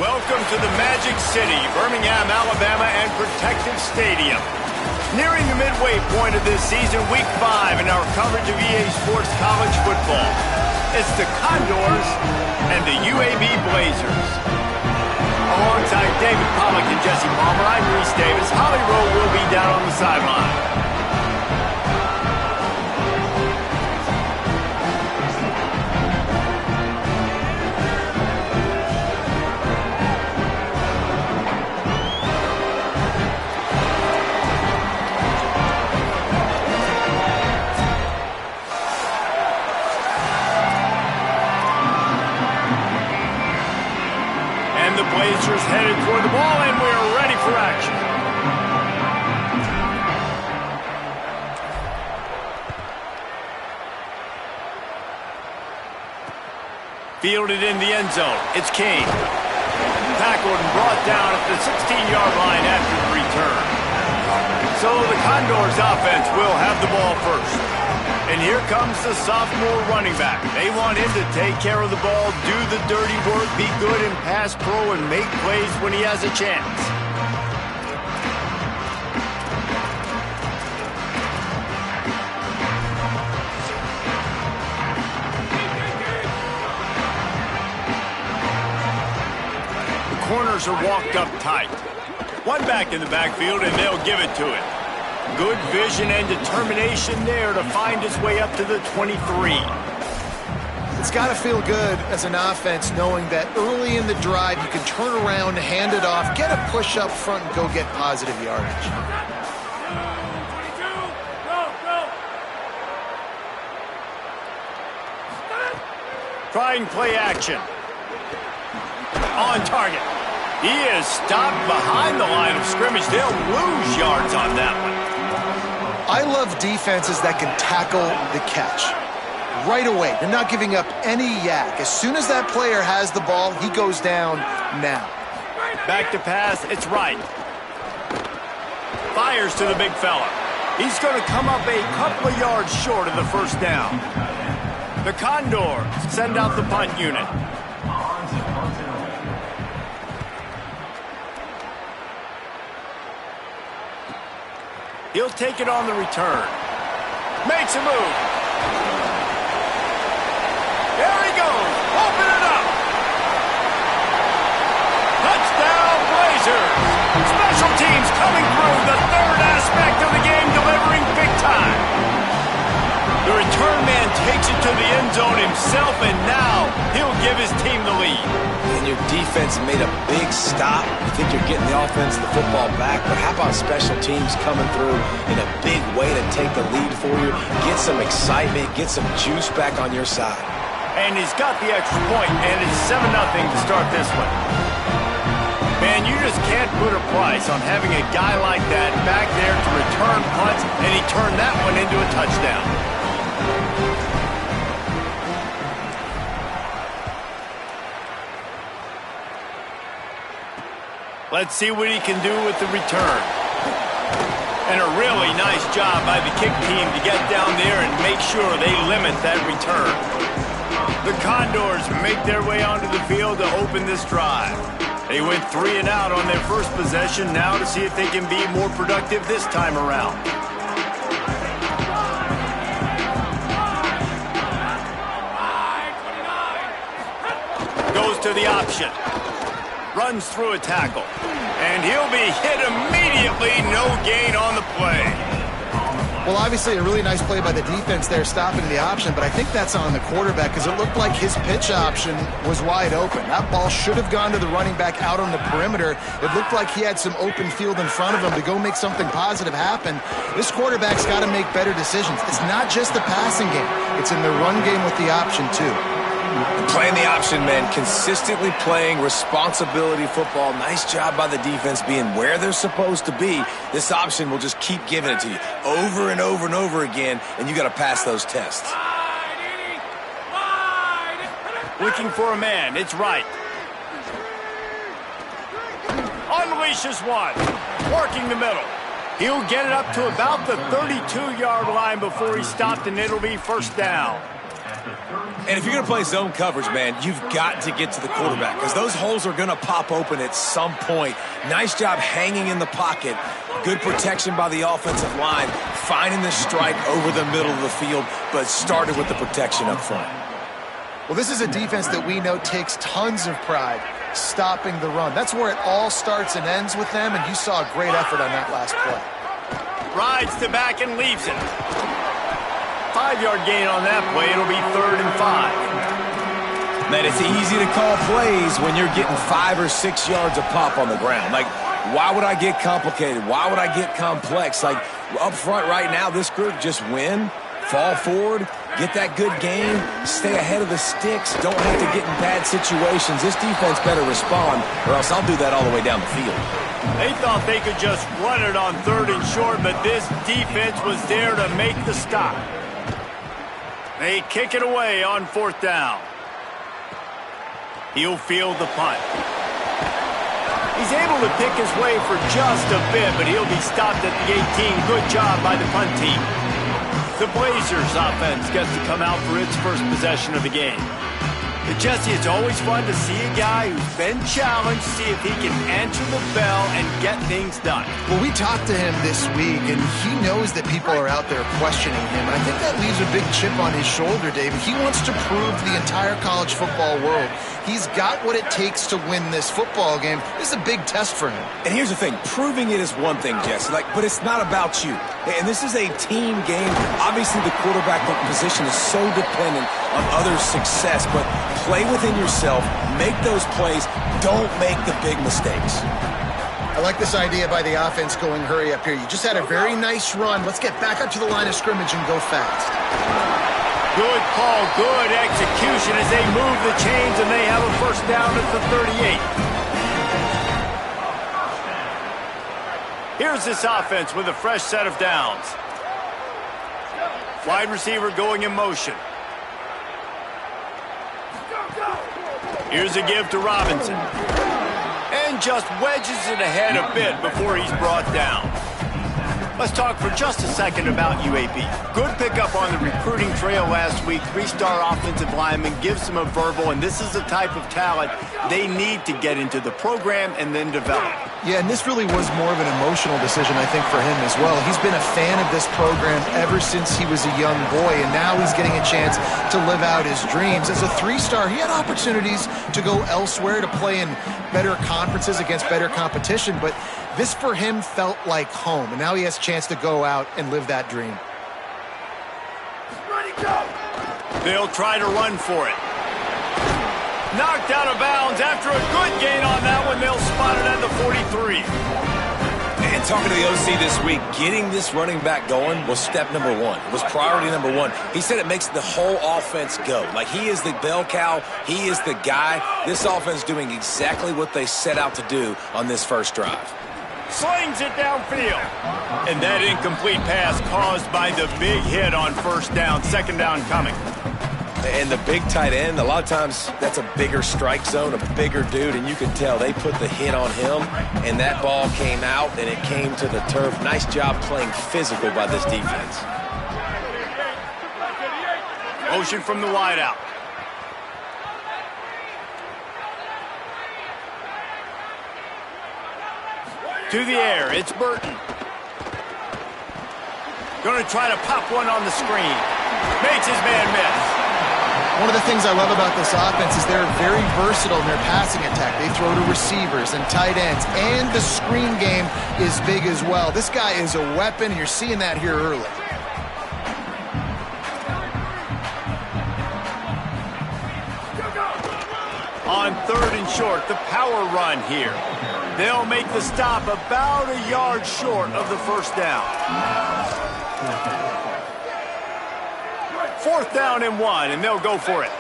Welcome to the Magic City, Birmingham, Alabama, and Protective Stadium. Nearing the midway point of this season, Week 5 in our coverage of EA Sports College football. It's the Condors and the UAB Blazers. Alongside David Pollack and Jesse Palmer, I'm Reese Davis. Holly Rowe will be down on the sideline. Blazers headed toward the ball, and we're ready for action. Fielded in the end zone. It's Kane. Tackled and brought down at the 16-yard line after the return. So the Condors offense will have the ball first. And here comes the sophomore running back. They want him to take care of the ball, do the dirty work, be good in pass pro, and make plays when he has a chance. The corners are walked up tight. One back in the backfield, and they'll give it to him. Good vision and determination there to find his way up to the 23. It's got to feel good as an offense knowing that early in the drive you can turn around, hand it off, get a push up front, and go get positive yardage. Trying play action. On target. He is stopped behind the line of scrimmage. They'll lose yards on that one. I love defenses that can tackle the catch. Right away, they're not giving up any yak. As soon as that player has the ball, he goes down now. Back to pass, it's right. Fires to the big fella. He's going to come up a couple of yards short of the first down. The Condors send out the punt unit. He'll take it on the return. Makes a move. There he goes. Open it up. Touchdown, Blazers. Special teams coming through. The third aspect of the game, delivering big time. The return man takes it to the end zone himself, and now he'll give his team the lead. And your defense made a big stop. You think you're getting the offense, the football back, but how about special teams coming through in a big way to take the lead for you, get some excitement, get some juice back on your side. And he's got the extra point, and it's 7-0 to start this one. Man, you just can't put a price on having a guy like that back there to return punts, and he turned that one into a touchdown. Let's see what he can do with the return. And a really nice job by the kick team to get down there and make sure they limit that return. The Condors make their way onto the field to open this drive. They went 3 and out on their first possession, now to see if they can be more productive this time around. Goes to the option. Runs through a tackle. And he'll be hit immediately. No gain on the play. Well, obviously a really nice play by the defense there stopping the option, but I think that's on the quarterback because it looked like his pitch option was wide open. That ball should have gone to the running back out on the perimeter. It looked like he had some open field in front of him to go make something positive happen. This quarterback's got to make better decisions. It's not just the passing game. It's in the run game with the option, too. Playing the option, man. Consistently playing responsibility football. Nice job by the defense being where they're supposed to be. This option will just keep giving it to you over and over and over again, and you got to pass those tests. Looking for a man. It's right. Unleashes one. Working the middle. He'll get it up to about the 32-yard line before he's stopped, and it'll be first down. And if you're going to play zone coverage, man, you've got to get to the quarterback because those holes are going to pop open at some point. Nice job hanging in the pocket. Good protection by the offensive line, finding the strike over the middle of the field, but started with the protection up front. Well, this is a defense that we know takes tons of pride stopping the run. That's where it all starts and ends with them, and you saw a great effort on that last play. Rides to back and leaves it. 5-yard gain on that play. It'll be 3rd and 5. Man, it's easy to call plays when you're getting 5 or 6 yards of pop on the ground. Like, why would I get complicated? Why would I get complex? Like, up front right now, this group just win, fall forward, get that good game, stay ahead of the sticks, don't have to get in bad situations. This defense better respond, or else I'll do that all the way down the field. They thought they could just run it on 3rd and short, but this defense was there to make the stop. They kick it away on 4th down. He'll field the punt. He's able to pick his way for just a bit, but he'll be stopped at the 18. Good job by the punt team. The Blazers offense gets to come out for its first possession of the game. Jesse, it's always fun to see a guy who's been challenged, see if he can answer the bell and get things done. Well, we talked to him this week, and he knows that people are out there questioning him. And I think that leaves a big chip on his shoulder, David. He wants to prove to the entire college football world he's got what it takes to win this football game. This is a big test for him. And here's the thing. Proving it is one thing, Jesse, but it's not about you. And this is a team game. Obviously, the quarterback position is so dependent on others' success, but play within yourself, make those plays, don't make the big mistakes. I like this idea by the offense going hurry up here. You just had a very nice run. Let's get back up to the line of scrimmage and go fast. Good call, good execution as they move the chains, and they have a first down at the 38. Here's this offense with a fresh set of downs. Wide receiver going in motion. Here's a give to Robinson. And just wedges it ahead a bit before he's brought down. Let's talk for just a second about UAB. Good pickup on the recruiting trail last week. 3-star offensive lineman gives them a verbal, and this is the type of talent they need to get into the program and then develop. Yeah, and this really was more of an emotional decision, I think, for him as well. He's been a fan of this program ever since he was a young boy, and now he's getting a chance to live out his dreams. As a 3-star, he had opportunities to go elsewhere, to play in better conferences against better competition, but this for him felt like home, and now he has a chance to go out and live that dream. They'll try to run for it. Knocked out of bounds after a good gain on that one. They'll spot it at the 43. And talking to the OC this week, getting this running back going was step number one. It was priority number one. He said it makes the whole offense go. Like, he is the bell cow. He is the guy. This offense doing exactly what they set out to do on this first drive. Slings it downfield. And that incomplete pass caused by the big hit on first down. 2nd down coming. And the big tight end, a lot of times that's a bigger strike zone, a bigger dude, and you can tell they put the hit on him, and that ball came out, and it came to the turf. Nice job playing physical by this defense. Motion from the wideout. To the air, it's Burton. Going to try to pop one on the screen. Makes his man miss. One of the things I love about this offense is they're very versatile in their passing attack. They throw to receivers and tight ends, and the screen game is big as well. This guy is a weapon, and you're seeing that here early. On 3rd and short, the power run here. They'll make the stop about a yard short of the first down. 4th down and 1, and they'll go for it.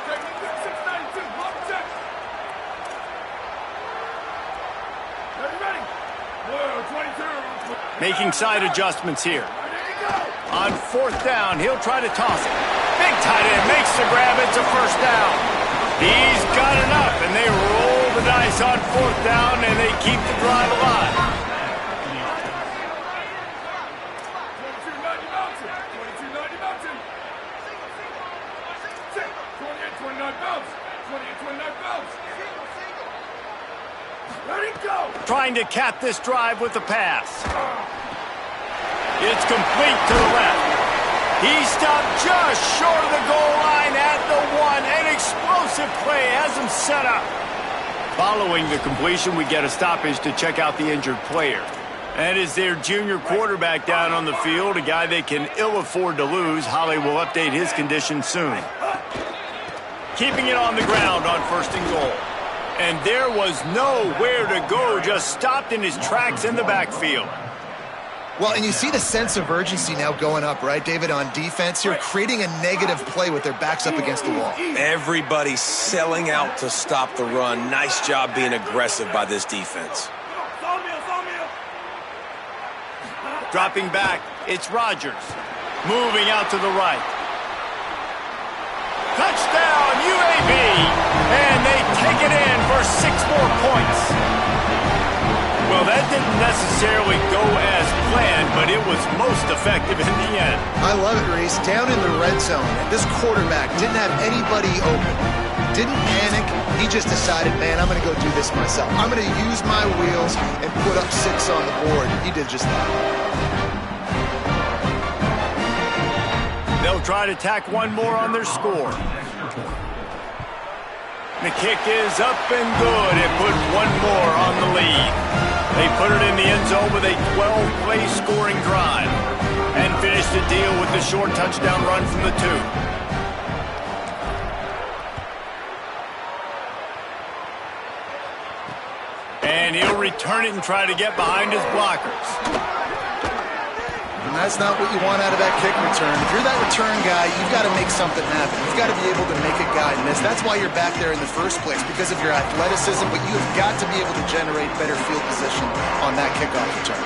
Making side adjustments here. On 4th down, he'll try to toss it. Big tight end makes the grab. It's a first down. He's got enough, and they roll the dice on 4th down, and they keep the drive alive. trying to cap this drive with the pass. It's complete to the left. He stopped just short of the goal line at the 1. An explosive play has him set up. Following the completion, we get a stoppage to check out the injured player. That is their junior quarterback down on the field, a guy they can ill afford to lose. Holly will update his condition soon. Keeping it on the ground on 1st and goal. And there was nowhere to go, just stopped in his tracks in the backfield. Well, and you see the sense of urgency now going up, right, David, on defense here, creating a negative play with their backs up against the wall. Everybody selling out to stop the run. Nice job being aggressive by this defense. Dropping back, it's Rodgers. Moving out to the right. Touchdown, UAB! And they take it in for 6 more points. Well, that didn't necessarily go as planned, but it was most effective in the end. I love it, Reese. Down in the red zone, this quarterback didn't have anybody open. Didn't panic. He just decided, man, I'm going to go do this myself. I'm going to use my wheels and put up 6 on the board. He did just that. They'll try to tack one more on their score. The kick is up and good. It put one more on the lead. They put it in the end zone with a 12-play scoring drive and finished the deal with the short touchdown run from the 2. And he'll return it and try to get behind his blockers. And that's not what you want out of that kick return. If you're that return guy, you've got to make something happen. You've got to be able to make a guy miss. That's why you're back there in the first place, because of your athleticism, but you have got to be able to generate better field position on that kickoff return.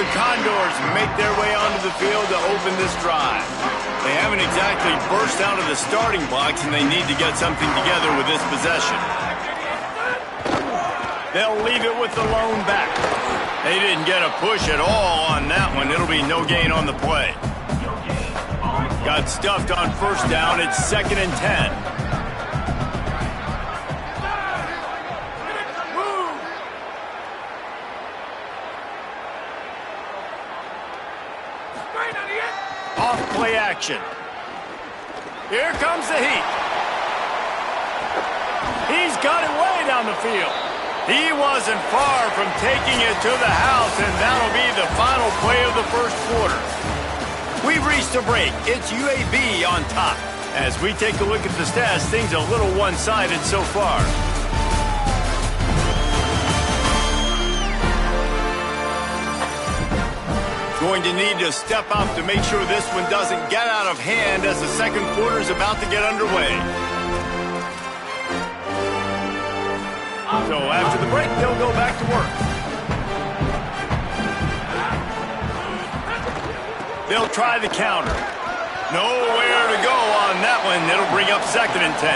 The Condors make their way onto the field to open this drive. They haven't exactly burst out of the starting blocks, and they need to get something together with this possession. They'll leave it with the lone back. They didn't get a push at all on that one. It'll be no gain on the play. Got stuffed on 1st down. It's 2nd and 10. Off play action. Here comes the heat. He's got it way down the field. He wasn't far from taking it to the house, and that'll be the final play of the 1st quarter. We've reached a break. It's UAB on top. As we take a look at the stats, things a little one-sided so far. Going to need to step up to make sure this one doesn't get out of hand as the 2nd quarter is about to get underway. So after the break, they'll go back to work. They'll try the counter. Nowhere to go on that one. It'll bring up 2nd and 10.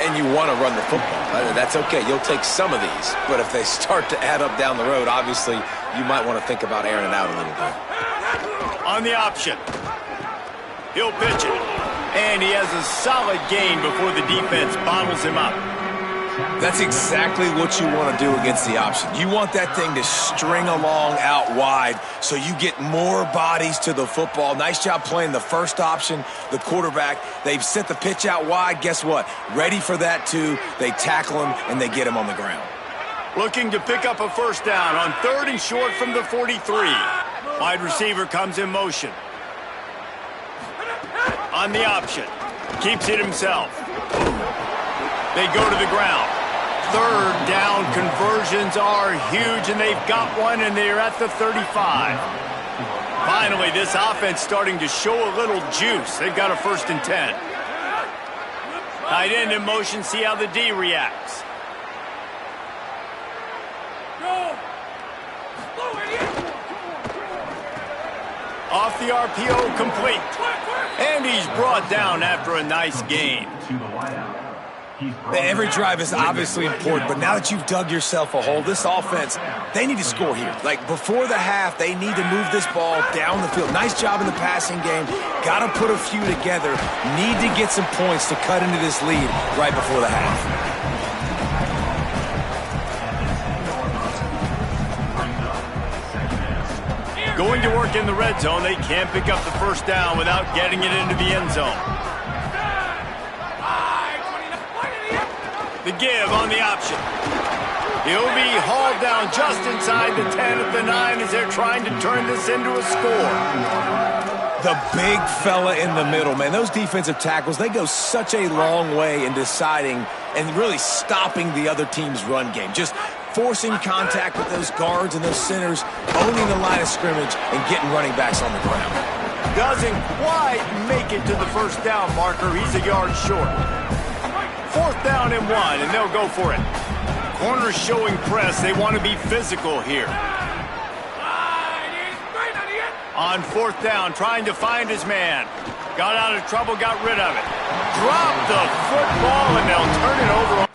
And you want to run the football. That's okay. You'll take some of these. But if they start to add up down the road, obviously, you might want to think about airing it out a little bit. On the option. He'll pitch it. And he has a solid gain before the defense bottles him up. That's exactly what you want to do against the option. You want that thing to string along out wide so you get more bodies to the football. Nice job playing the 1st option, the quarterback. They've sent the pitch out wide. Guess what? Ready for that too. They tackle him and they get him on the ground. Looking to pick up a 1st down on 3rd and short from the 43. Wide receiver comes in motion. On the option. Keeps it himself. They go to the ground. 3rd down conversions are huge, and they've got one, and they're at the 35. Finally, this offense starting to show a little juice. They've got a 1st and 10. Tight end in motion, see how the D reacts. Off the RPO, complete. And he's brought down after a nice gain. Every drive is obviously important, but now that you've dug yourself a hole, this offense, they need to score here. Like, before the half, they need to move this ball down the field. Nice job in the passing game. Got to put a few together. Need to get some points to cut into this lead right before the half. Going to work in the red zone, they can't pick up the first down without getting it into the end zone. The give on the option. He'll be hauled down just inside the 10 at the 9 as they're trying to turn this into a score. The big fella in the middle, man. Those defensive tackles, they go such a long way in deciding and really stopping the other team's run game. Just forcing contact with those guards and those centers, owning the line of scrimmage, and getting running backs on the ground. Doesn't quite make it to the first down marker. He's a yard short. 4th down and 1, and they'll go for it. Corners showing press. They want to be physical here. On 4th down, trying to find his man. Got out of trouble, got rid of it. Dropped the football, and they'll turn it over.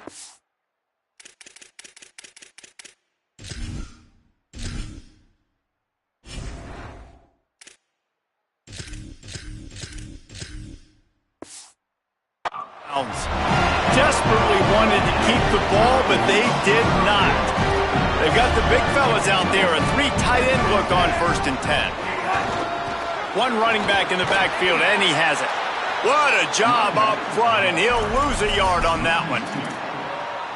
Desperately wanted to keep the ball, but they did not. They've got the big fellas out there. A 3 tight end look on 1st and 10. 1 running back in the backfield, and he has it. What a job up front, and he'll lose a yard on that one.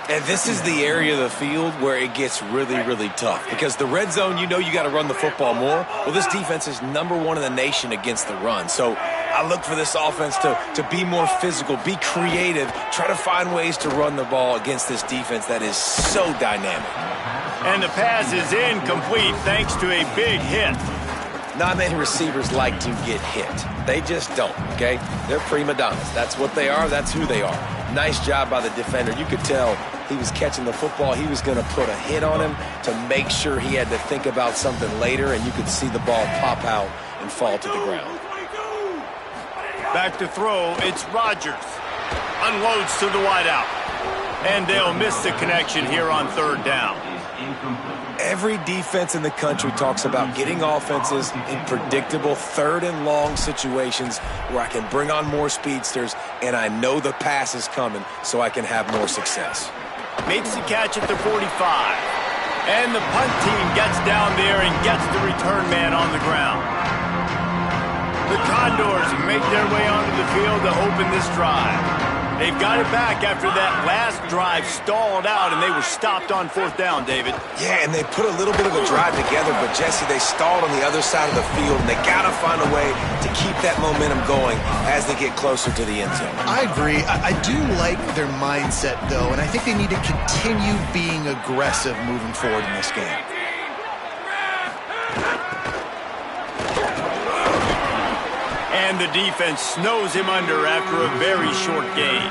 And this is the area of the field where it gets really, really tough. Because the red zone, you know you got to run the football more. Well, this defense is #1 in the nation against the run. So I look for this offense to be more physical, be creative, try to find ways to run the ball against this defense that is so dynamic. And the pass is incomplete thanks to a big hit. Not many receivers like to get hit. They just don't, okay? They're prima donnas. That's what they are. That's who they are. Nice job by the defender. You could tell he was catching the football. He was going to put a hit on him to make sure he had to think about something later, and you could see the ball pop out and fall to the ground. Back to throw. It's Rodgers. Unloads to the wideout. And they'll miss the connection here on 3rd down. Every defense in the country talks about getting offenses in predictable 3rd and long situations where I can bring on more speedsters and I know the pass is coming so I can have more success. Makes the catch at the 45. And the punt team gets down there and gets the return man on the ground. The Condors make their way onto the field to open this drive. They've got it back after that last drive stalled out, and they were stopped on 4th down, David. Yeah, and they put a little bit of a drive together, but, Jesse, they stalled on the other side of the field, and they got to find a way to keep that momentum going as they get closer to the end zone. I agree. I do like their mindset, though, and I think they need to continue being aggressive moving forward in this game. And the defense snows him under after a very short gain.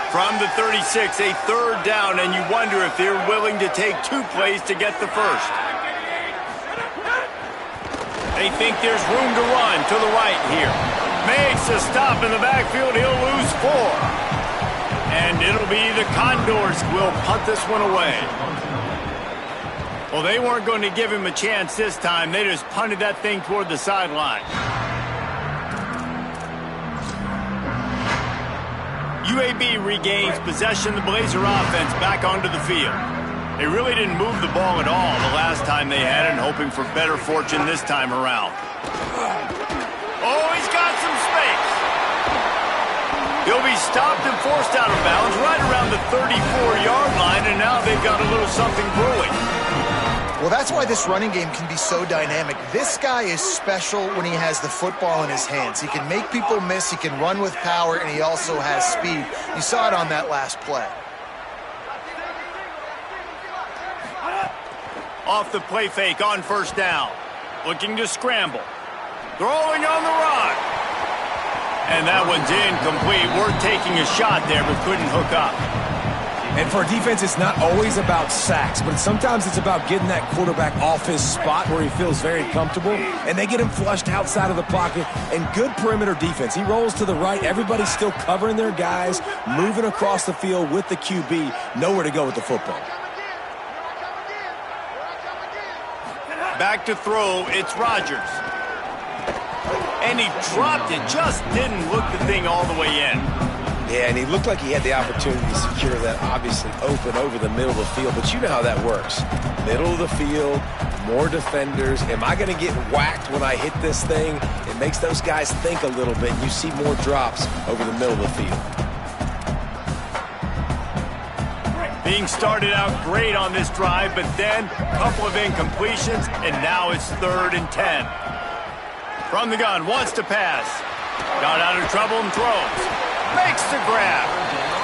From the 36, a 3rd down, and you wonder if they're willing to take 2 plays to get the first. They think there's room to run to the right here. Makes a stop in the backfield. He'll lose 4. And it'll be the Condors will punt this one away. Well, they weren't going to give him a chance this time. They just punted that thing toward the sideline. UAB regains possession of the Blazer offense back onto the field. They really didn't move the ball at all the last time they had it, and hoping for better fortune this time around. Oh, he's got some space. He'll be stopped and forced out of bounds right around the 34-yard line, and now they've got a little something brewing. Well, that's why this running game can be so dynamic. This guy is special when he has the football in his hands. He can make people miss, he can run with power, and he also has speed. You saw it on that last play. Off the play fake on 1st down. Looking to scramble. Throwing on the run. And that one's incomplete. We're taking a shot there, but couldn't hook up. And for a defense, it's not always about sacks, but sometimes it's about getting that quarterback off his spot where he feels very comfortable, and they get him flushed outside of the pocket, and good perimeter defense. He rolls to the right. Everybody's still covering their guys, moving across the field with the QB, nowhere to go with the football. Back to throw, it's Rodgers. And he dropped it, just didn't look the thing all the way in. Yeah, and he looked like he had the opportunity to secure that obviously open over the middle of the field, but you know how that works. Middle of the field, more defenders. Am I going to get whacked when I hit this thing? It makes those guys think a little bit, and you see more drops over the middle of the field. Being started out great on this drive, but then a couple of incompletions, and now it's 3rd and 10. From the gun, wants to pass. Got out of trouble and throws. Makes the grab.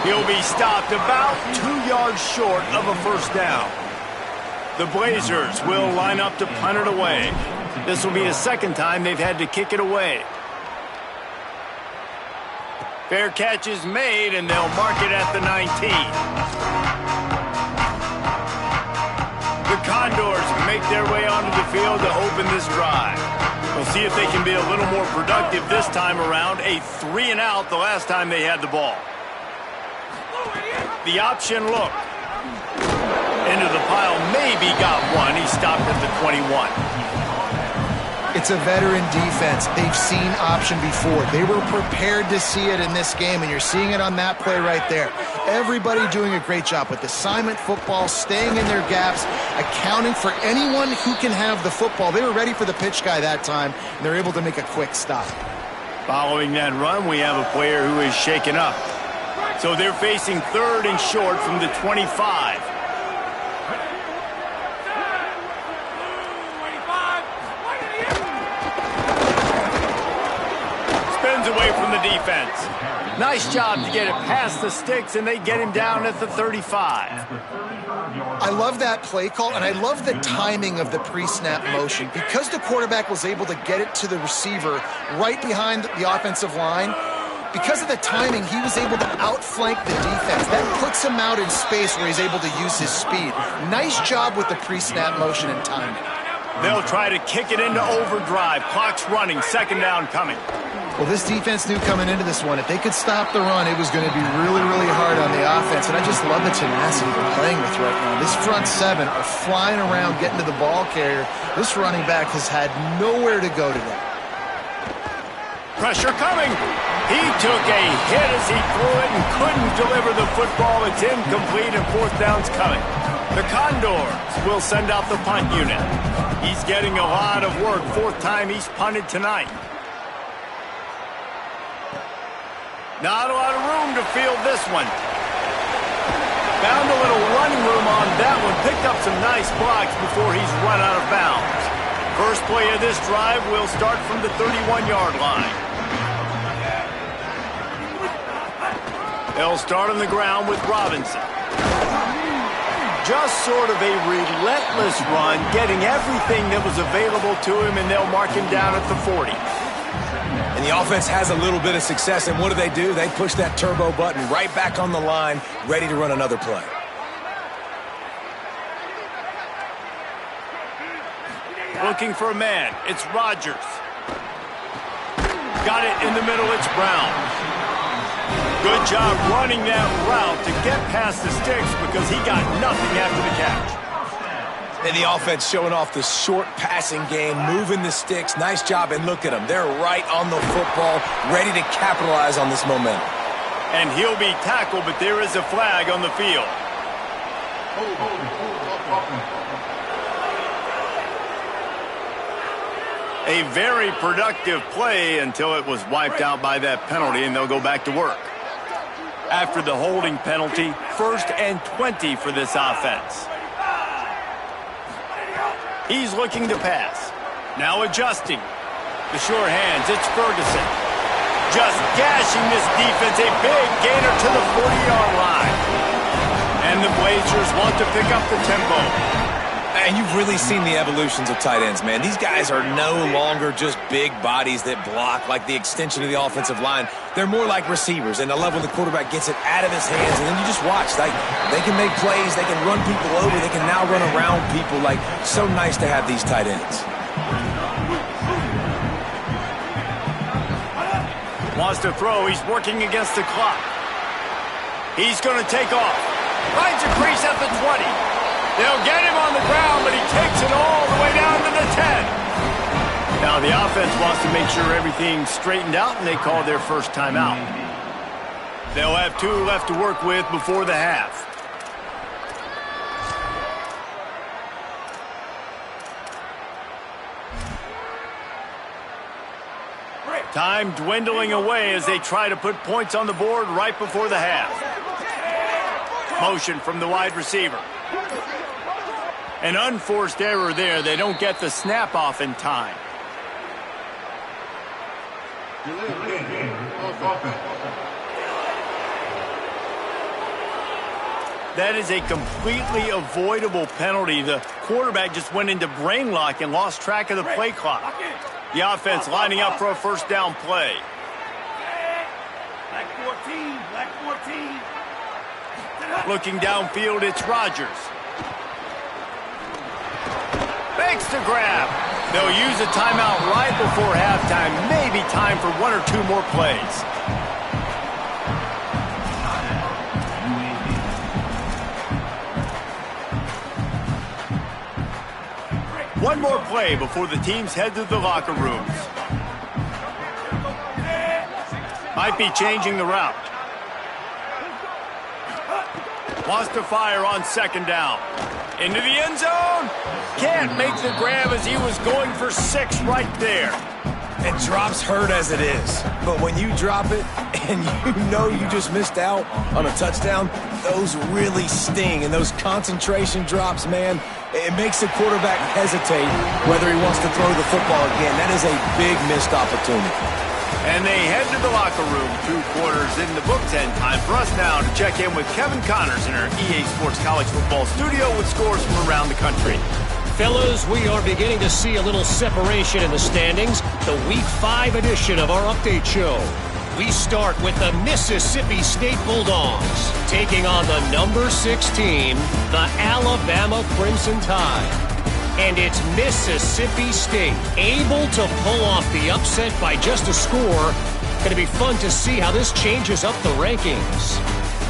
He'll be stopped about 2 yards short of a first down. The Blazers will line up to punt it away. This will be the second time they've had to kick it away. Fair catch is made, and they'll mark it at the 19. The Condors make their way onto the field to open this drive. We'll see if they can be a little more productive this time around. A 3-and-out the last time they had the ball. The option look. Into the pile, maybe got one. He stopped at the 21. It's a veteran defense. They've seen option before. They were prepared to see it in this game, and you're seeing it on that play right there. Everybody doing a great job with assignment football, staying in their gaps, accounting for anyone who can have the football. They were ready for the pitch guy that time, and they're able to make a quick stop. Following that run, we have a player who is shaken up. So they're facing 3rd and short from the 25. Away from the defense. Nice job to get it past the sticks, and they get him down at the 35. I love that play call, and I love the timing of the pre-snap motion. Because the quarterback was able to get it to the receiver right behind the offensive line, because of the timing, he was able to outflank the defense. That puts him out in space where he's able to use his speed. Nice job with the pre-snap motion and timing. They'll try to kick it into overdrive. Clock's running. 2nd down coming. Well, this defense knew coming into this one, if they could stop the run, it was going to be really, really hard on the offense. And I just love the tenacity they're playing with right now. This front 7 are flying around, getting to the ball carrier. This running back has had nowhere to go today. Pressure coming. He took a hit as he threw it and couldn't deliver the football. It's incomplete, and 4th down's coming. The Condors will send out the punt unit. He's getting a lot of work. 4th time he's punted tonight. Not a lot of room to field this one. Found a little running room on that one. Picked up some nice blocks before he's run out of bounds. First play of this drive will start from the 31-yard line. They'll start on the ground with Robinson. Just sort of a relentless run, getting everything that was available to him, and they'll mark him down at the 40. And the offense has a little bit of success, and what do? They push that turbo button right back on the line, ready to run another play. Looking for a man. It's Rodgers. Got it in the middle. It's Brown. Good job running that route to get past the sticks because he got nothing after the catch. And the offense showing off the short passing game, moving the sticks. Nice job, and look at them. They're right on the football, ready to capitalize on this momentum. And he'll be tackled, but there is a flag on the field. A very productive play until it was wiped out by that penalty, and they'll go back to work. After the holding penalty, 1st and 20 for this offense. He's looking to pass. Now adjusting. The sure hands, it's Ferguson. Just gashing this defense. A big gainer to the 40-yard line. And the Blazers want to pick up the tempo. And you've really seen the evolutions of tight ends, man. These guys are no longer just big bodies that block like the extension of the offensive line. They're more like receivers, and I love when the quarterback gets it out of his hands, and then you just watch. Like, they can make plays, they can run people over, they can now run around people. Like, so nice to have these tight ends. Wants to throw. He's working against the clock. He's going to take off. Finds a crease at the 20. They'll get him on the ground, but he takes it all the way down to the 10. Now the offense wants to make sure everything's straightened out, and they call their first timeout. They'll have 2 left to work with before the half. Time dwindling away as they try to put points on the board right before the half. Motion from the wide receiver. An unforced error there. They don't get the snap off in time. That is a completely avoidable penalty. The quarterback just went into brain lock and lost track of the play clock. The offense lining up for a first down play. Black 14, black 14. Looking downfield, it's Rodgers. Makes the grab. They'll use a timeout right before halftime. Maybe time for 1 or 2 more plays. One more play before the teams head to the locker rooms. Might be changing the route. Wants to fire on second down. Into the end zone. Can't make the grab as he was going for 6 right there. And drops hurt as it is. But when you drop it and you know you just missed out on a touchdown, those really sting. And those concentration drops, man, it makes the quarterback hesitate whether he wants to throw the football again. That is a big missed opportunity. And they head to the locker room. 2 quarters in the books, and time for us now to check in with Kevin Connors in our EA Sports College Football studio with scores from around the country. Fellas, we are beginning to see a little separation in the standings. The Week 5 edition of our update show. We start with the Mississippi State Bulldogs taking on the number 6 team, the Alabama Crimson Tide. And it's Mississippi State able to pull off the upset by just a score. Going to be fun to see how this changes up the rankings.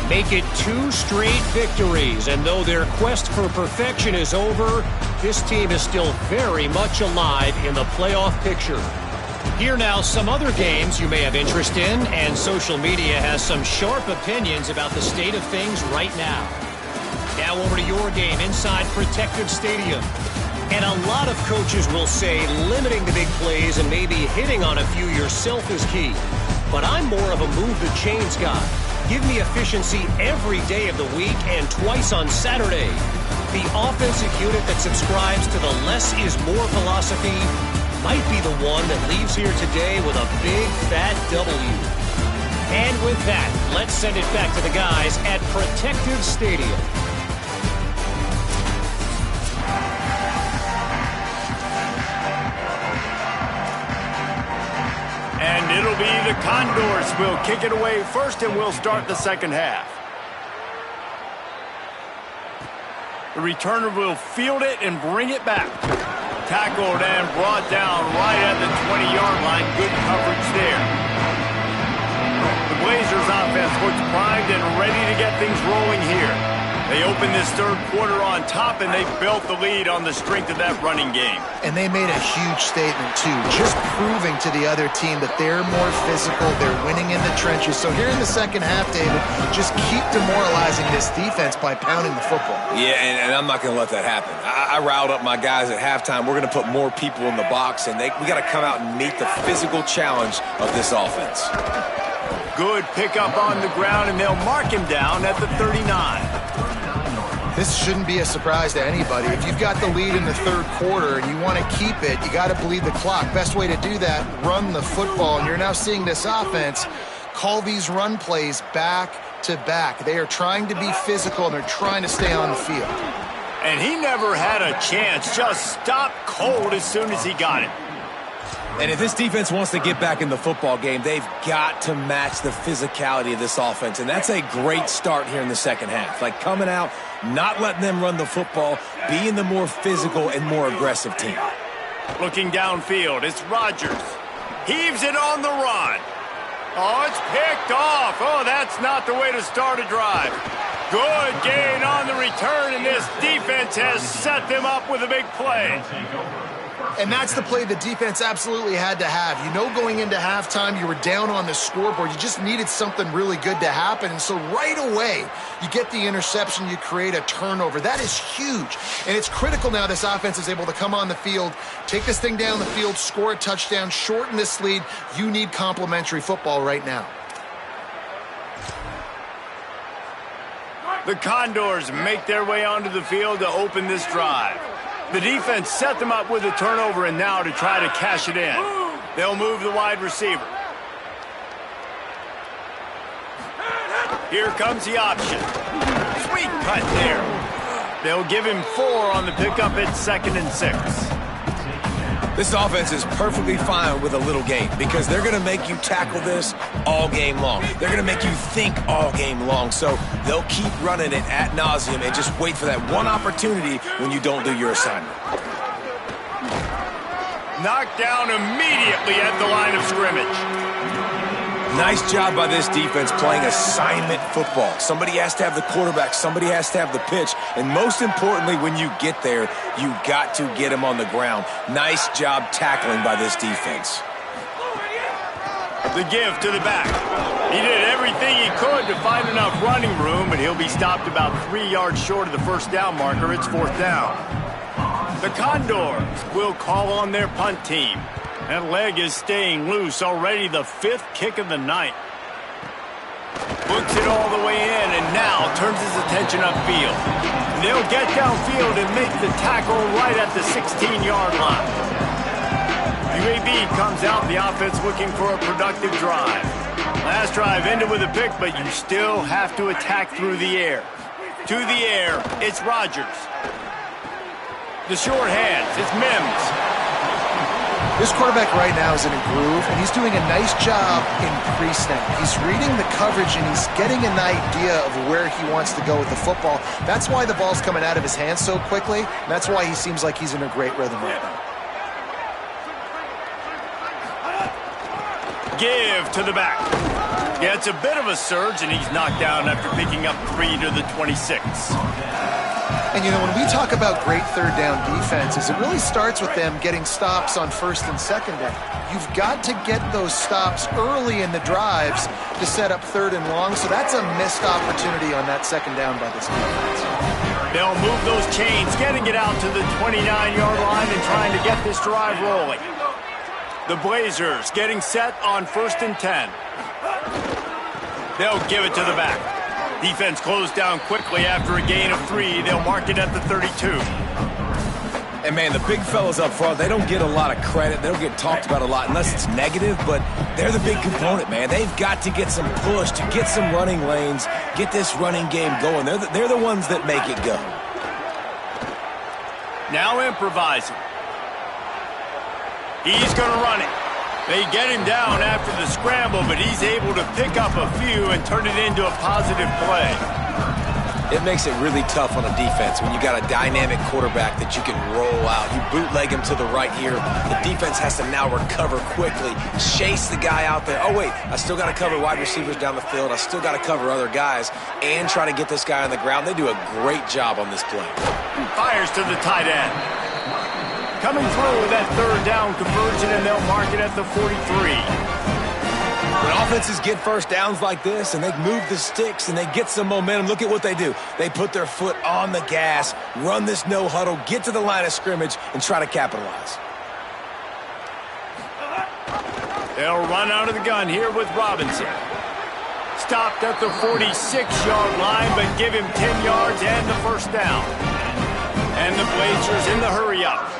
Make it 2 straight victories, and though their quest for perfection is over, this team is still very much alive in the playoff picture. Here now, some other games you may have interest in, and social media has some sharp opinions about the state of things right now. Now over to your game inside Protective Stadium. And a lot of coaches will say limiting the big plays and maybe hitting on a few yourself is key. But I'm more of a move the chains guy. Give me efficiency every day of the week and twice on Saturday. The offensive unit that subscribes to the less is more philosophy might be the one that leaves here today with a big fat W. And with that, let's send it back to the guys at Protective Stadium. And it'll be the Condors. We'll kick it away first, and we'll start the second half. The returner will field it and bring it back. Tackled and brought down right at the 20-yard line. Good coverage there. The Blazers offense looks primed and ready to get things rolling here. They open this third quarter on top, and they built the lead on the strength of that running game. And they made a huge statement, too, just proving to the other team that they're more physical, they're winning in the trenches. So here in the second half, David, just keep demoralizing this defense by pounding the football. Yeah, and I'm not going to let that happen. I riled up my guys at halftime. We're going to put more people in the box, and we got to come out and meet the physical challenge of this offense. Good pickup on the ground, and they'll mark him down at the 39. This shouldn't be a surprise to anybody. If you've got the lead in the third quarter and you want to keep it, you got to bleed the clock. Best way to do that, run the football. And you're now seeing this offense call these run plays back to back. They are trying to be physical, and they're trying to stay on the field. And he never had a chance. Just stopped cold as soon as he got it. And if this defense wants to get back in the football game, they've got to match the physicality of this offense. And that's a great start here in the second half. Like coming out, not letting them run the football, being the more physical and more aggressive team. Looking downfield, it's Rodgers. Heaves it on the run. Oh, it's picked off. Oh, that's not the way to start a drive. Good gain on the return, and this defense has set them up with a big play. And that's the play the defense absolutely had to have. You know, going into halftime, you were down on the scoreboard. You just needed something really good to happen. And so right away, you get the interception, you create a turnover. That is huge. And it's critical now this offense is able to come on the field, take this thing down the field, score a touchdown, shorten this lead. You need complementary football right now. The Condors make their way onto the field to open this drive. The defense set them up with a turnover and now to try to cash it in. They'll move the wide receiver. Here comes the option. Sweet cut there. They'll give him 4 on the pickup at 2nd and 6. This offense is perfectly fine with a little game because they're going to make you tackle this all game long. They're going to make you think all game long. So they'll keep running it ad nauseum and just wait for that one opportunity when you don't do your assignment. Knocked down immediately at the line of scrimmage. Nice job by this defense playing assignment football. Somebody has to have the quarterback. Somebody has to have the pitch. And most importantly, when you get there, you got to get him on the ground. Nice job tackling by this defense. The give to the back. He did everything he could to find enough running room, but he'll be stopped about 3 yards short of the first down marker. It's 4th down. The Condors will call on their punt team. That leg is staying loose. Already the 5th kick of the night. Books it all the way in and now turns his attention upfield. They'll get downfield and make the tackle right at the 16-yard line. UAB comes out, the offense looking for a productive drive. Last drive ended with a pick, but you still have to attack through the air. To the air, it's Rodgers. The short hands, it's Mims. This quarterback right now is in a groove, and he's doing a nice job in pre-snap. He's reading the coverage, and he's getting an idea of where he wants to go with the football. That's why the ball's coming out of his hands so quickly, and that's why he seems like he's in a great rhythm right now. Give to the back. Yeah, it's a bit of a surge, and he's knocked down after picking up 3 to the 26. And, you know, when we talk about great third down defenses, it really starts with them getting stops on 1st and 2nd down. You've got to get those stops early in the drives to set up 3rd and long, so that's a missed opportunity on that 2nd down by this defense. They'll move those chains, getting it out to the 29-yard line and trying to get this drive rolling. The Blazers getting set on 1st and 10. They'll give it to the back. Defense closed down quickly after a gain of 3. They'll mark it at the 32. And, man, the big fellas up front, they don't get a lot of credit. They don't get talked about a lot unless it's negative, but they're the big component, man. They've got to get some push, to get some running lanes, get this running game going. They're the ones that make it go. Now improvising. He's going to run it. They get him down after the scramble, but he's able to pick up a few and turn it into a positive play. It makes it really tough on a defense when you got a dynamic quarterback that you can roll out. You bootleg him to the right here. The defense has to now recover quickly, chase the guy out there. Oh, wait, I still got to cover wide receivers down the field. I still got to cover other guys and try to get this guy on the ground. They do a great job on this play. Fires to the tight end. Coming through with that 3rd down conversion, and they'll mark it at the 43. When offenses get first downs like this and they move the sticks and they get some momentum, look at what they do. They put their foot on the gas, run this no huddle, get to the line of scrimmage, and try to capitalize. They'll run out of the gun here with Robinson. Stopped at the 46-yard line, but give him 10 yards and the 1st down. And the Blazers in the hurry-up.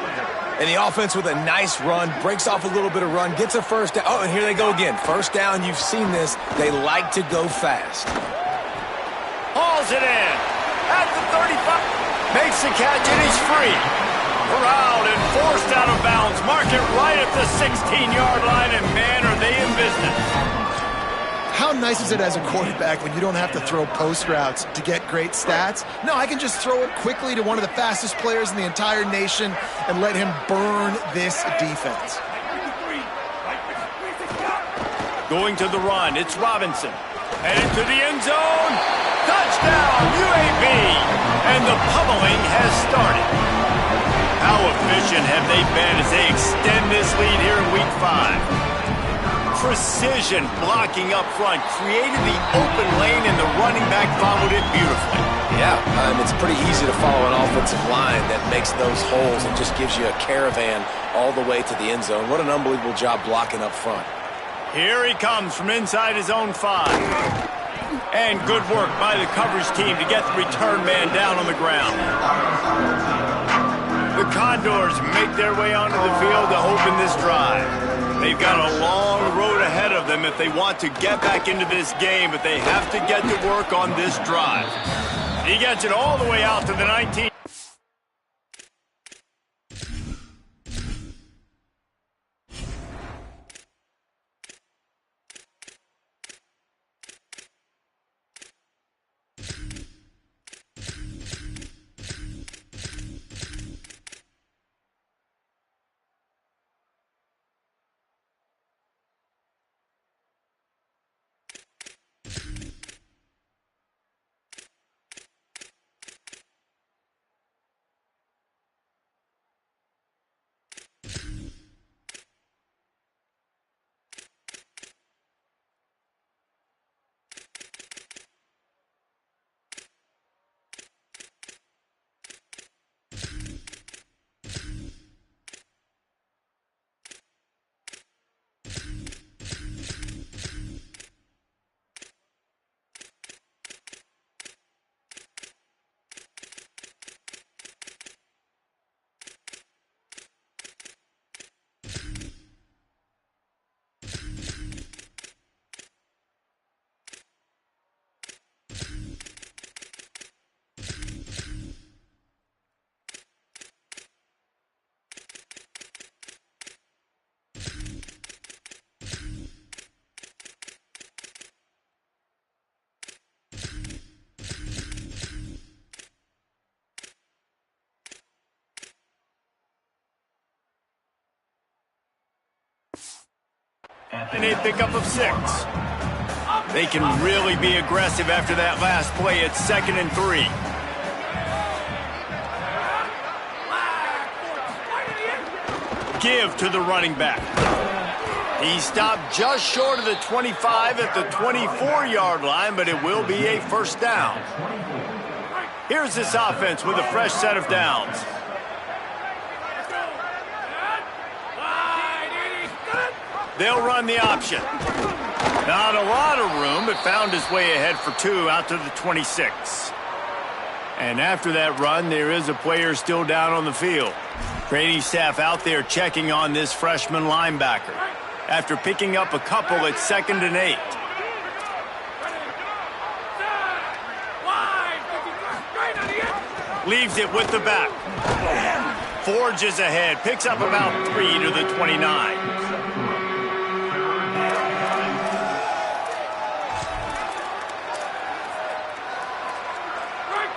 And the offense with a nice run, breaks off a little bit of run, gets a 1st down. Oh, and here they go again. 1st down, you've seen this. They like to go fast. Hauls it in at the 35. Makes the catch, and he's free. Corralled and forced out of bounds. Mark it right at the 16-yard line, and man, are they in business. How nice is it as a quarterback when you don't have to throw post routes to get great stats? No, I can just throw it quickly to one of the fastest players in the entire nation and let him burn this defense. Going to the run, it's Robinson. Headed to the end zone. Touchdown, UAB! And the pummeling has started. How efficient efficient have they been as they extend this lead here in Week 5? Precision blocking up front created the open lane, and the running back followed it beautifully. Yeah, it's pretty easy to follow an offensive line that makes those holes and just gives you a caravan all the way to the end zone. What an unbelievable job blocking up front. Here he comes from inside his own 5. And good work by the coverage team to get the return man down on the ground. The Condors make their way onto the field to open this drive. They've got a long road ahead of them if they want to get back into this game, but they have to get to work on this drive. He gets it all the way out to the 19. And a pickup of 6. They can really be aggressive after that last play. It's 2nd and 3. Give to the running back. He stopped just short of the 25 at the 24-yard line, but it will be a first down. Here's this offense with a fresh set of downs. They'll run the option. Not a lot of room, but found his way ahead for 2 out to the 26. And after that run, there is a player still down on the field. Training staff out there checking on this freshman linebacker after picking up a couple at 2nd and 8. Leaves it with the back. Forges ahead, picks up about 3 to the 29.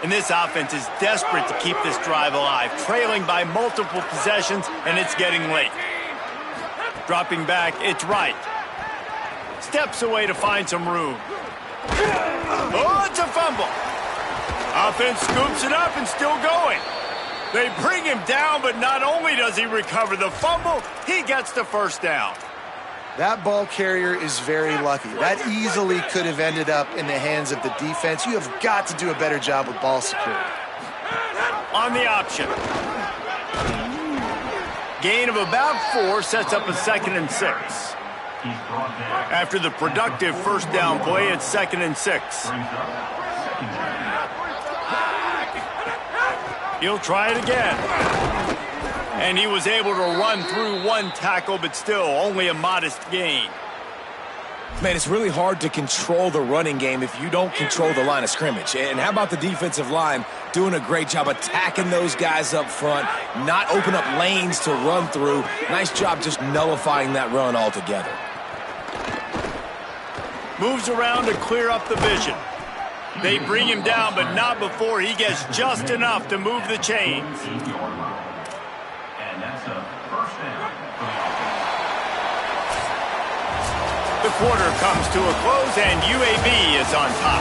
And this offense is desperate to keep this drive alive, trailing by multiple possessions, and it's getting late. Dropping back, it's right. Steps away to find some room. Oh, it's a fumble. Offense scoops it up and still going. They bring him down, but not only does he recover the fumble, he gets the first down. That ball carrier is very lucky. That easily could have ended up in the hands of the defense. You have got to do a better job with ball security. On the option. Gain of about 4 sets up a 2nd and 6. After the productive first down play, it's 2nd and 6. He'll try it again. And he was able to run through 1 tackle, but still only a modest gain. Man, it's really hard to control the running game if you don't control the line of scrimmage. And how about the defensive line doing a great job attacking those guys up front, not open up lanes to run through. Nice job just nullifying that run altogether. Moves around to clear up the vision. They bring him down, but not before he gets just enough to move the chains. The quarter comes to a close, and UAB is on top.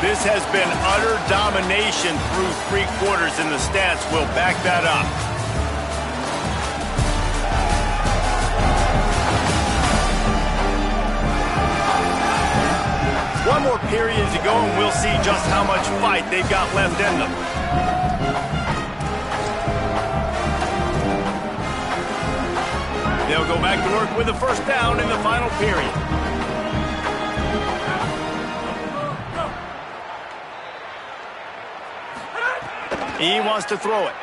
This has been utter domination through 3 quarters, and the stats will back that up. periods to go, and we'll see just how much fight they've got left in them. They'll go back to work with a first down in the final period. He wants to throw it.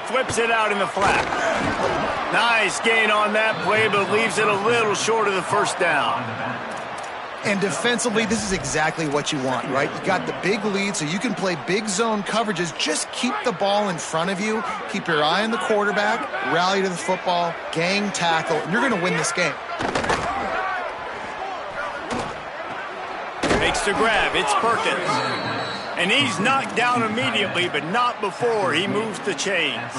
Flips it out in the flat. Nice gain on that play, but leaves it a little short of the first down. And defensively, this is exactly what you want, right? You got the big lead, so you can play big zone coverages. Just keep the ball in front of you. Keep your eye on the quarterback. Rally to the football. Gang tackle. And you're going to win this game. Makes the grab. It's Perkins. And he's knocked down immediately, but not before he moves the chains.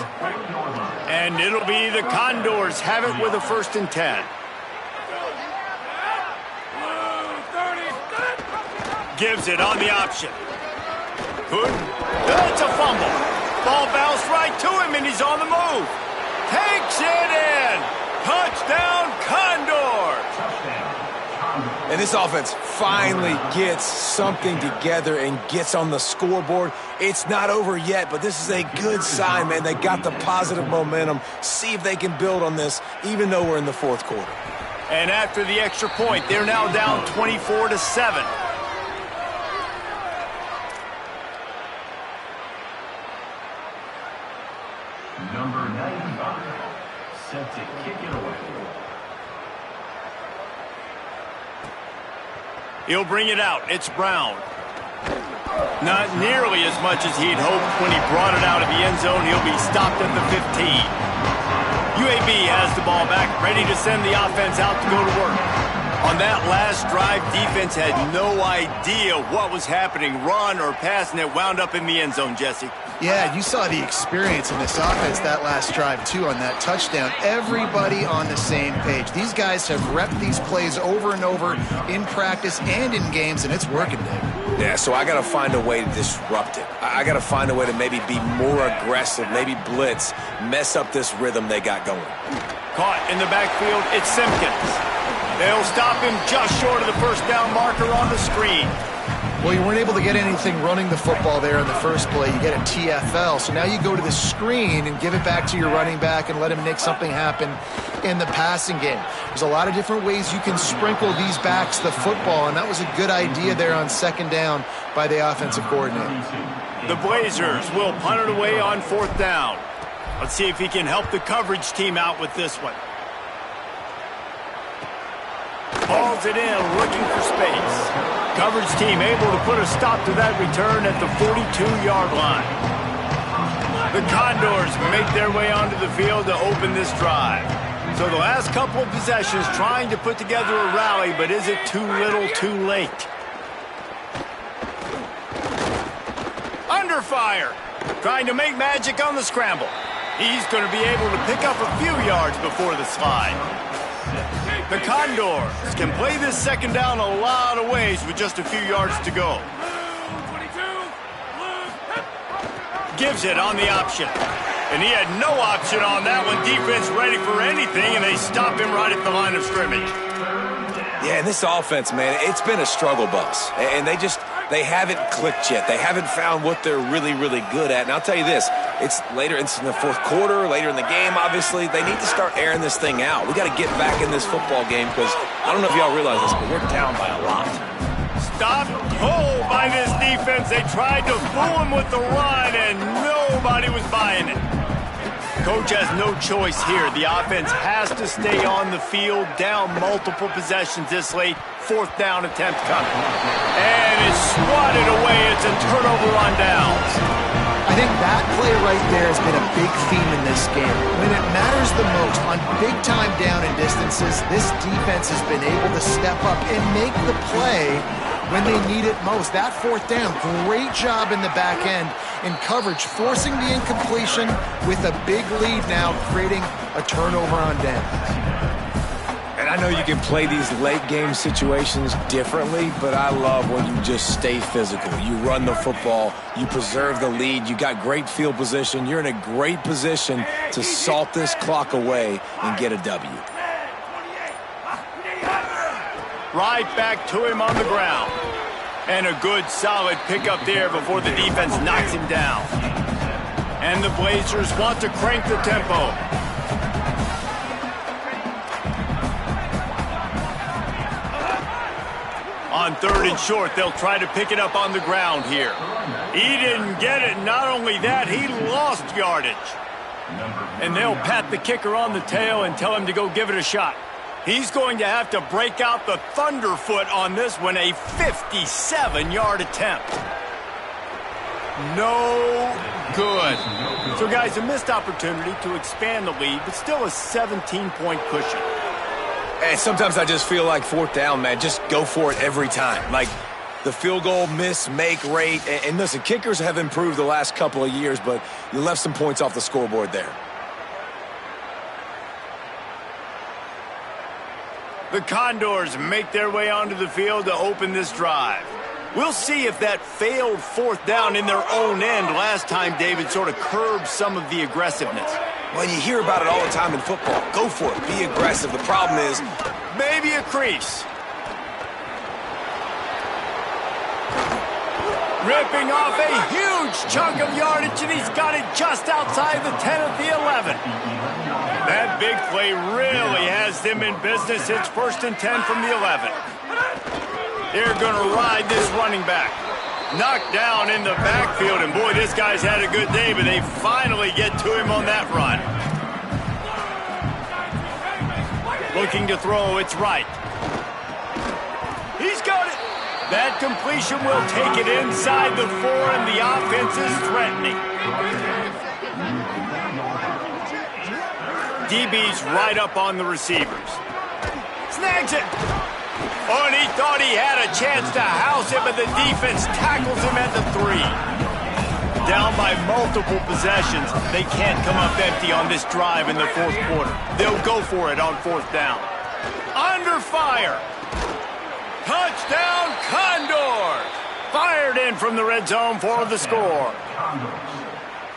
And it'll be the Condors have it with a 1st and 10. Gives it on the option. Good. That's a fumble. Ball bounced right to him, and he's on the move. Takes it in. Touchdown, Condors. And this offense finally gets something together and gets on the scoreboard. It's not over yet, but this is a good sign, man. They got the positive momentum. See if they can build on this, even though we're in the 4th quarter. And after the extra point, they're now down 24-7. Number 95, set to kick it away. He'll bring it out. It's Brown. Not nearly as much as he'd hoped when he brought it out of the end zone. He'll be stopped at the 15. UAB has the ball back, ready to send the offense out to go to work. On that last drive, defense had no idea what was happening, run or pass, and it wound up in the end zone, Jesse. Yeah, you saw the experience in this offense that last drive, too, on that touchdown. Everybody on the same page. These guys have repped these plays over and over in practice and in games, and it's working, Dave. Yeah, so I got to find a way to disrupt it. I got to find a way to maybe be more aggressive, maybe blitz, mess up this rhythm they got going. Caught in the backfield, it's Simpkins. They'll stop him just short of the first down marker on the screen. Well, you weren't able to get anything running the football there in the first play. You get a TFL, so now you go to the screen and give it back to your running back and let him make something happen in the passing game. There's a lot of different ways you can sprinkle these backs the football, and that was a good idea there on 2nd down by the offensive coordinator. The Blazers will punt it away on 4th down. Let's see if he can help the coverage team out with this one. Hauls it in, looking for space. Coverage team able to put a stop to that return at the 42-yard line. The Condors make their way onto the field to open this drive. So the last couple of possessions trying to put together a rally, but is it too little, too late? Under fire. Trying to make magic on the scramble. He's going to be able to pick up a few yards before the slide. The Condors can play this 2nd down a lot of ways with just a few yards to go. Gives it on the option. And he had no option on that one. Defense ready for anything, and they stop him right at the line of scrimmage. Yeah, and this offense, man, it's been a struggle bus. And they haven't clicked yet. They haven't found what they're really, really good at. And I'll tell you this, it's in the 4th quarter, later in the game, obviously. They need to start airing this thing out. We got to get back in this football game because I don't know if y'all realize this, but we're down by a lot. Stopped cold by this defense. They tried to fool him with the run, and nobody was buying it. Coach has no choice here. The offense has to stay on the field, down multiple possessions this late. 4th down attempt coming. And it's swatted away. It's a turnover on downs. I think that play right there has been a big theme in this game. When it matters the most, on big-time down and distances, this defense has been able to step up and make the play when they need it most. That 4th down, great job in the back end in coverage, forcing the incompletion with a big lead now, creating a turnover on downs. And I know you can play these late-game situations differently, but I love when you just stay physical. You run the football, you preserve the lead, you got great field position, you're in a great position to salt this clock away and get a W. Right back to him on the ground. And a good, solid pickup there before the defense knocks him down. And the Blazers want to crank the tempo. On 3rd and short, they'll try to pick it up on the ground here. He didn't get it. Not only that, he lost yardage. And they'll pat the kicker on the tail and tell him to go give it a shot. He's going to have to break out the thunderfoot on this one, a 57-yard attempt. No good. So, guys, a missed opportunity to expand the lead, but still a 17-point cushion. And sometimes I just feel like 4th down, man, just go for it every time. Like the field goal miss-make rate. And listen, kickers have improved the last couple of years, but you left some points off the scoreboard there. The Condors make their way onto the field to open this drive. We'll see if that failed 4th down in their own end last time, David, sort of curbed some of the aggressiveness. Well, you hear about it all the time in football. Go for it. Be aggressive. The problem is maybe a crease. Ripping off a huge chunk of yardage, and he's got it just outside the 10 at the 11. That big play really has them in business. It's 1st and 10 from the 11. They're going to ride this running back. Knocked down in the backfield, and boy, this guy's had a good day, but they finally get to him on that run. Looking to throw, it's right. He's got it. That completion will take it inside the 4, and the offense is threatening. DB's right up on the receivers. Snags it. Oh, and he thought he had a chance to house him, but the defense tackles him at the 3. Down by multiple possessions. They can't come up empty on this drive in the 4th quarter. They'll go for it on 4th down. Under fire. Touchdown, Condors! Fired in from the red zone for the score.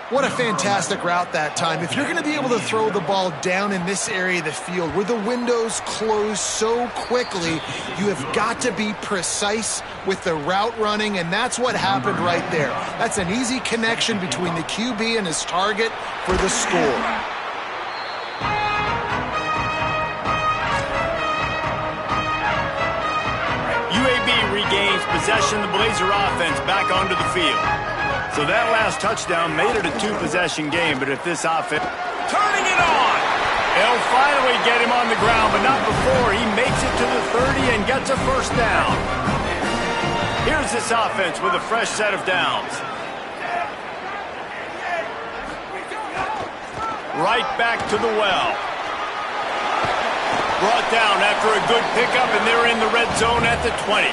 What a fantastic route that time. If you're going to be able to throw the ball down in this area of the field where the windows close so quickly, you have got to be precise with the route running, and that's what happened right there. That's an easy connection between the QB and his target for the score. UAB regains possession of the Blazer offense back onto the field. So that last touchdown made it a 2-possession game, but if this offense... Turning it on! They'll finally get him on the ground, but not before he makes it to the 30 and gets a 1st down. Here's this offense with a fresh set of downs. Right back to the well. Brought down after a good pickup, and they're in the red zone at the 20.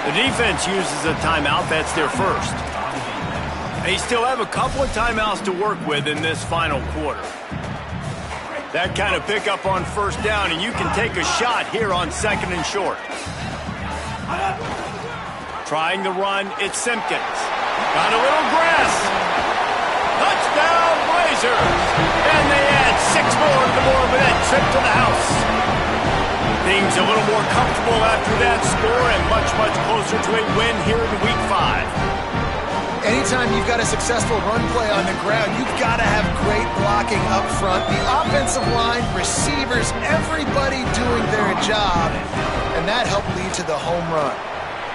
The defense uses a timeout. That's their first. They still have a couple of timeouts to work with in this final quarter. That kind of pickup on 1st down, and you can take a shot here on 2nd and short. Trying the run, it's Simpkins. Got a little grass. Touchdown, Blazers! And they add 6 more to the board with that trip to the house. Things a little more comfortable after that score, and much, much closer to a win here in Week 5. Anytime you've got a successful run play on the ground, you've got to have great blocking up front. The offensive line, receivers, everybody doing their job, and that helped lead to the home run.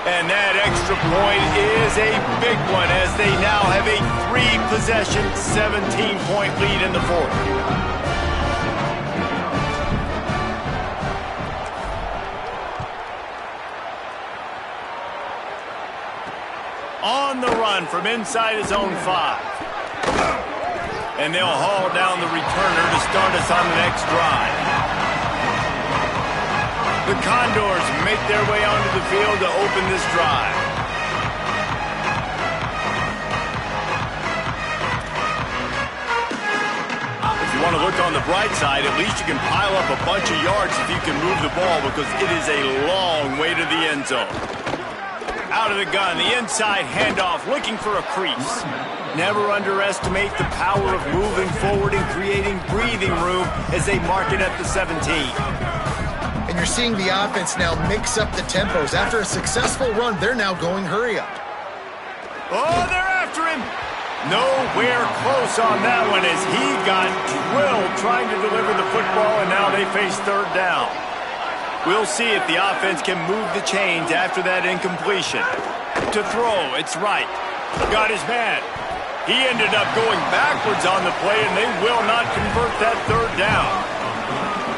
And that extra point is a big one as they now have a 3-possession, 17-point lead in the 4th. On the run from inside his own 5. And they'll haul down the returner to start us on the next drive. The Condors make their way onto the field to open this drive. If you want to look on the bright side, at least you can pile up a bunch of yards if you can move the ball, because it is a long way to the end zone. Out of the gun, the inside handoff, looking for a crease. Never underestimate the power of moving forward and creating breathing room as they mark it at the 17. and you're seeing the offense now mix up the tempos. After a successful run, they're now going hurry up. Oh, they're after him. Nowhere close on that one as he got drilled trying to deliver the football, and now they face third down. We'll see if the offense can move the chains after that incompletion. To throw, it's right. Got his man. He ended up going backwards on the play, and they will not convert that third down.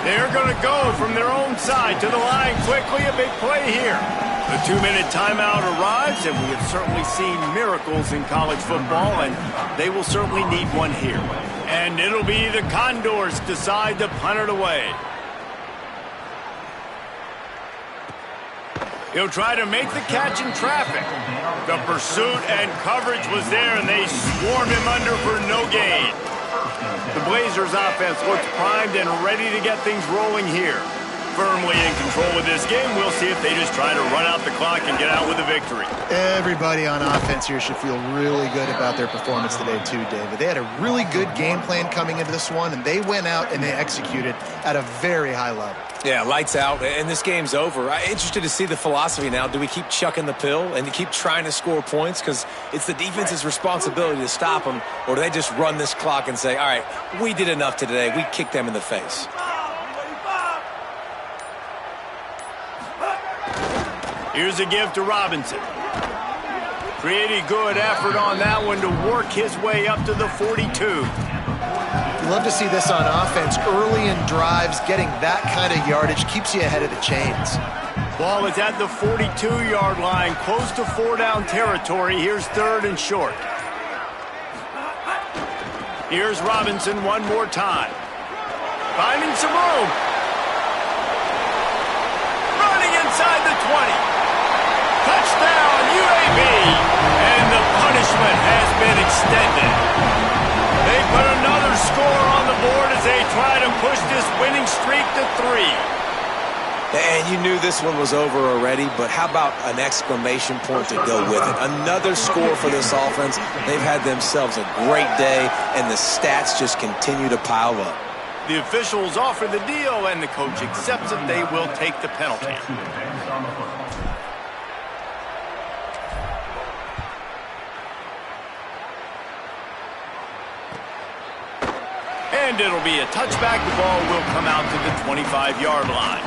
They're going to go from their own side to the line quickly. A big play here. The 2-minute timeout arrives, and we have certainly seen miracles in college football, and they will certainly need one here. And it'll be the Condors decide to punt it away. He'll try to make the catch in traffic. The pursuit and coverage was there, and they swarmed him under for no gain. The Blazers offense looks primed and ready to get things rolling here. Firmly in control of this game. We'll see if they just try to run out the clock and get out with a victory. Everybody on offense here should feel really good about their performance today too, David. They had a really good game plan coming into this one, and they went out and they executed at a very high level. Yeah, lights out, and this game's over. I'm interested to see the philosophy now. Do we keep chucking the pill and keep trying to score points because it's the defense's responsibility to stop them, or do they just run this clock and say, all right, we did enough today. We kicked them in the face. Here's a give to Robinson. Pretty good effort on that one to work his way up to the 42. You love to see this on offense. Early in drives, getting that kind of yardage keeps you ahead of the chains. Ball is at the 42-yard line, close to 4-down territory. Here's third and short. Here's Robinson one more time. Finding some room. Running inside the 20. Touchdown, UAB, and the punishment has been extended. They put another score on the board as they try to push this winning streak to 3. And you knew this one was over already, but how about an exclamation point to go with it? Another score for this offense. They've had themselves a great day, and the stats just continue to pile up. The officials offer the deal, and the coach accepts it. They will take the penalty. And it'll be a touchback. The ball will come out to the 25-yard line.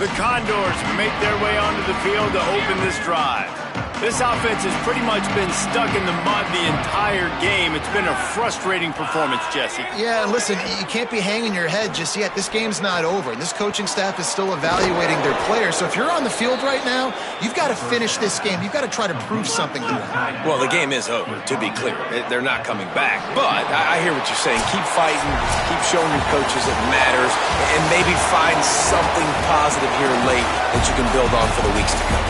The Condors make their way onto the field to open this drive. This offense has pretty much been stuck in the mud the entire game. It's been a frustrating performance, Jesse. Yeah, and listen, you can't be hanging your head just yet. This game's not over, and this coaching staff is still evaluating their players. So if you're on the field right now, you've got to finish this game. You've got to try to prove something to them. Well, the game is over, to be clear. They're not coming back. But I hear what you're saying. Keep fighting. Keep showing your coaches it matters. And maybe find something positive here late that you can build on for the weeks to come.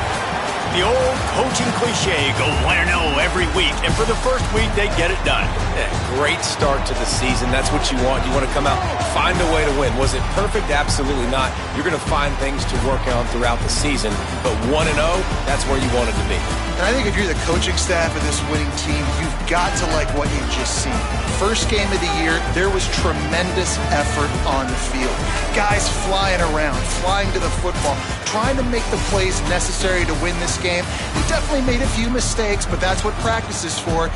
The old coaching cliche, go 1-0 every week. And for the first week, they get it done. Yeah, great start to the season. That's what you want. You want to come out, find a way to win. Was it perfect? Absolutely not. You're going to find things to work on throughout the season. But 1-0, that's where you want it to be. And I think if you're the coaching staff of this winning team, you've got to like what you've just seen. First game of the year, there was tremendous effort on the field. Guys flying around, flying to the football, trying to make the plays necessary to win this game. He definitely made a few mistakes, but that's what practice is for.